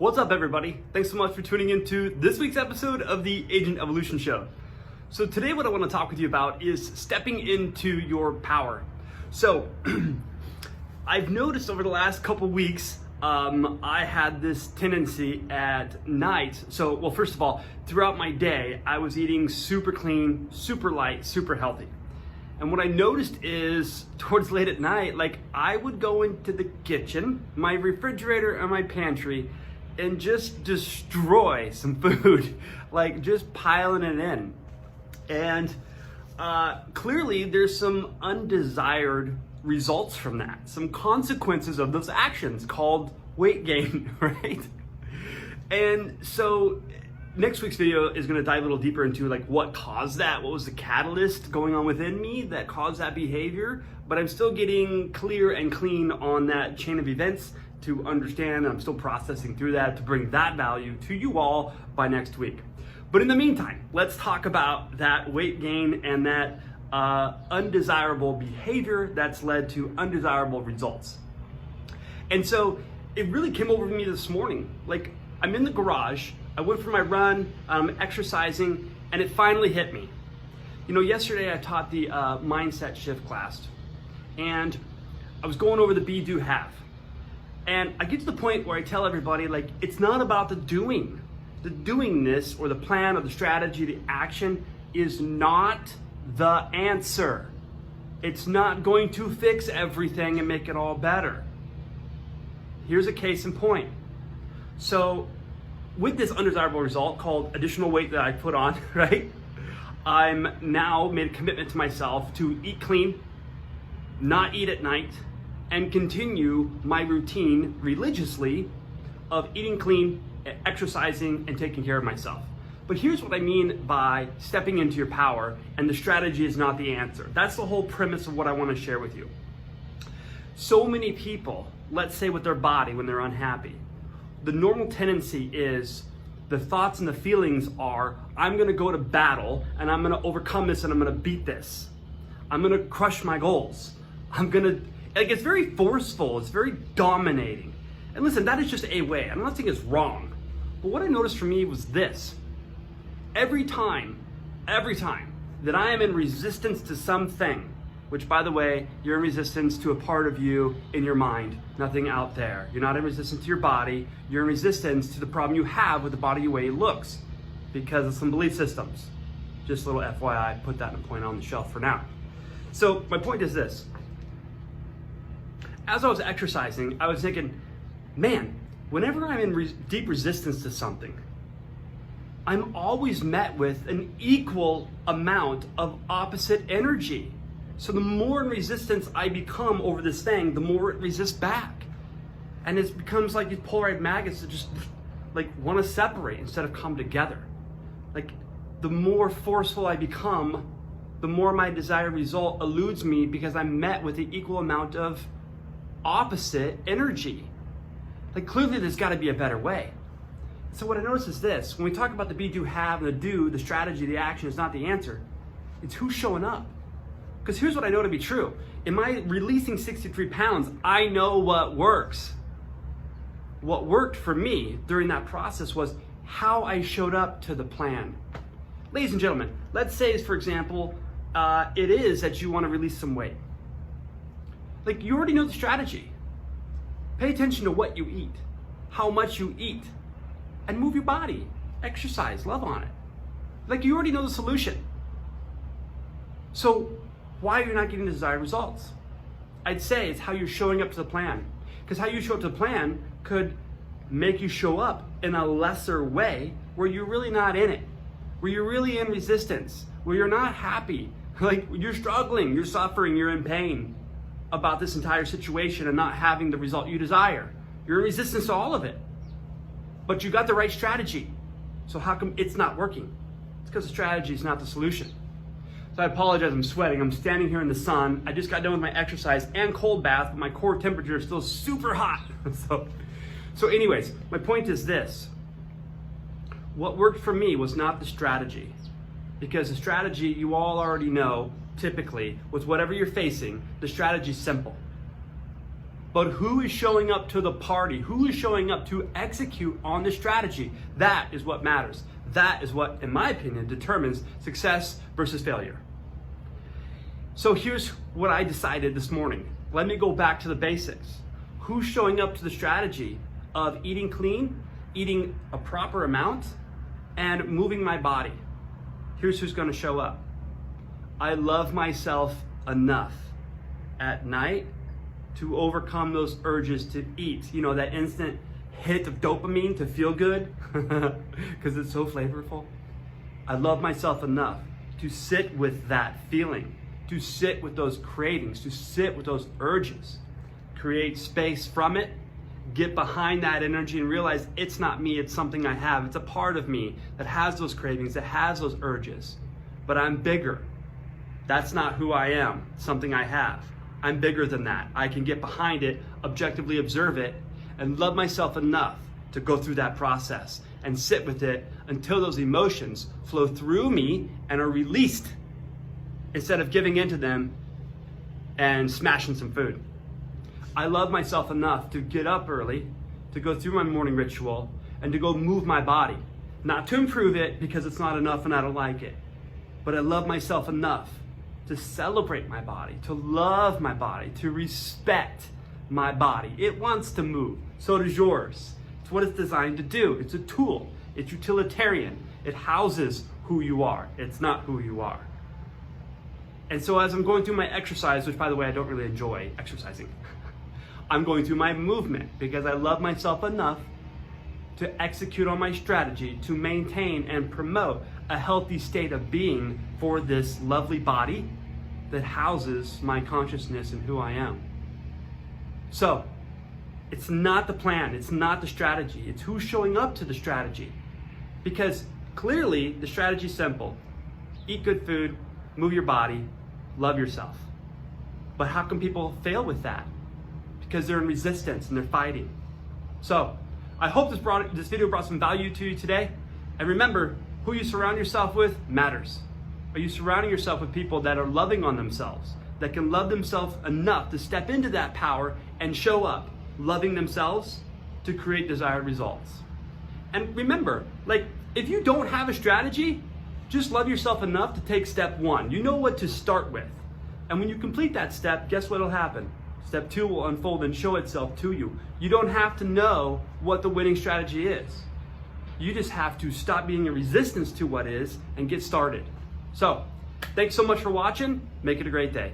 What's up, everybody? Thanks so much for tuning into this week's episode of the Agent Evolution Show. So today what I want to talk with you about is stepping into your power. So I've noticed over the last couple weeks, I had this tendency at night. Well, first of all, throughout my day, I was eating super clean, super light, super healthy. And what I noticed is towards late at night, I would go into the kitchen, my refrigerator and my pantry, and just destroy some food, just piling it in. And clearly there's some undesired results from that, some consequences of those actions called weight gain, right? And so next week's video is going to dive a little deeper into what caused that, what was the catalyst going on within me that caused that behavior, but I'm still getting clear and clean on that chain of events to understand, and I'm still processing through that to bring that value to you all by next week. But in the meantime, let's talk about that weight gain and that undesirable behavior that's led to undesirable results. And so it really came over to me this morning. I'm in the garage, I went for my run, I'm exercising, and it finally hit me. Yesterday I taught the mindset shift class, and I was going over the be, do, have. And I get to the point where I tell everybody, it's not about the doing. The doingness or the plan or the strategy, the action is not the answer. It's not going to fix everything and make it all better. Here's a case in point. So with this undesirable result called additional weight that I put on, right? I'm now made a commitment to myself to eat clean, not eat at night, and continue my routine religiously of eating clean, exercising, and taking care of myself. But here's what I mean by stepping into your power, and the strategy is not the answer. That's the whole premise of what I want to share with you. So many people, let's say with their body when they're unhappy, the normal tendency is the thoughts and the feelings are, I'm gonna go to battle and I'm gonna overcome this and I'm gonna beat this. I'm gonna crush my goals. It's very forceful, it's very dominating. And listen, that is just a way. I'm not saying it's wrong. But what I noticed for me was this. Every time that I am in resistance to something, which by the way, you're in resistance to a part of you in your mind, nothing out there. You're not in resistance to your body, you're in resistance to the problem you have with the body, the way it looks, because of some belief systems. Just a little FYI, put that in a point on the shelf for now. So my point is this. As I was exercising, I was thinking, man, whenever I'm in deep resistance to something, I'm always met with an equal amount of opposite energy. So the more in resistance I become over this thing, the more it resists back. And it becomes like these polarized magnets that just want to separate instead of come together. The more forceful I become, the more my desired result eludes me because I'm met with the equal amount of opposite energy. Clearly there's got to be a better way. So what I notice is this: when we talk about the be, do, have, and the do, the strategy, the action is not the answer. It's who's showing up. Because here's what I know to be true. In my releasing 63 pounds, I know what works. What worked for me during that process was how I showed up to the plan. Ladies and gentlemen, let's say, for example, it is that you want to release some weight. You already know the strategy. Pay attention to what you eat, how much you eat, and move your body. Exercise, love on it. You already know the solution. So why are you not getting the desired results? I'd say it's how you're showing up to the plan. Because how you show up to the plan could make you show up in a lesser way where you're really not in it, where you're really in resistance, where you're not happy, you're struggling, you're suffering, you're in pain about this entire situation and not having the result you desire. You're in resistance to all of it. But you got the right strategy. So how come it's not working? It's because the strategy is not the solution. So I apologize, I'm sweating. I'm standing here in the sun. I just got done with my exercise and cold bath, but my core temperature is still super hot. So anyways, my point is this. What worked for me was not the strategy. Because the strategy, you all already know, typically, with whatever you're facing, the strategy is simple. but who is showing up to the party? Who is showing up to execute on the strategy? That is what matters. That is what, in my opinion, determines success versus failure. So here's what I decided this morning. Let me go back to the basics. Who's showing up to the strategy of eating clean, eating a proper amount, and moving my body? Here's who's going to show up. I love myself enough at night to overcome those urges to eat. You know, that instant hit of dopamine to feel good because it's so flavorful. I love myself enough to sit with that feeling, to sit with those cravings, to sit with those urges, create space from it, get behind that energy and realize it's not me, it's something I have. It's a part of me that has those cravings, that has those urges, but I'm bigger. That's not who I am, something I have. I'm bigger than that. I can get behind it, objectively observe it, and love myself enough to go through that process and sit with it until those emotions flow through me and are released instead of giving into them and smashing some food. I love myself enough to get up early, to go through my morning ritual, and to go move my body. Not to improve it because it's not enough and I don't like it, but I love myself enough to celebrate my body, to love my body, to respect my body. It wants to move. So does yours. It's what it's designed to do. It's a tool. It's utilitarian. It houses who you are. It's not who you are. And so as I'm going through my exercise, which by the way, I don't really enjoy exercising, I'm going through my movement because I love myself enough to execute on my strategy to maintain and promote a healthy state of being for this lovely body that houses my consciousness and who I am. So it's not the plan, it's not the strategy, it's who's showing up to the strategy. Because clearly the strategy is simple. Eat good food, move your body, love yourself. But how can people fail with that? Because they're in resistance and they're fighting. So I hope this video brought some value to you today. And remember, who you surround yourself with matters. Are you surrounding yourself with people that are loving on themselves, that can love themselves enough to step into that power and show up, loving themselves to create desired results? And remember, like, if you don't have a strategy, just love yourself enough to take step one. You know what to start with. And when you complete that step, guess what will happen? Step two will unfold and show itself to you. You don't have to know what the winning strategy is. You just have to stop being a resistance to what is and get started. So, thanks so much for watching. Make it a great day.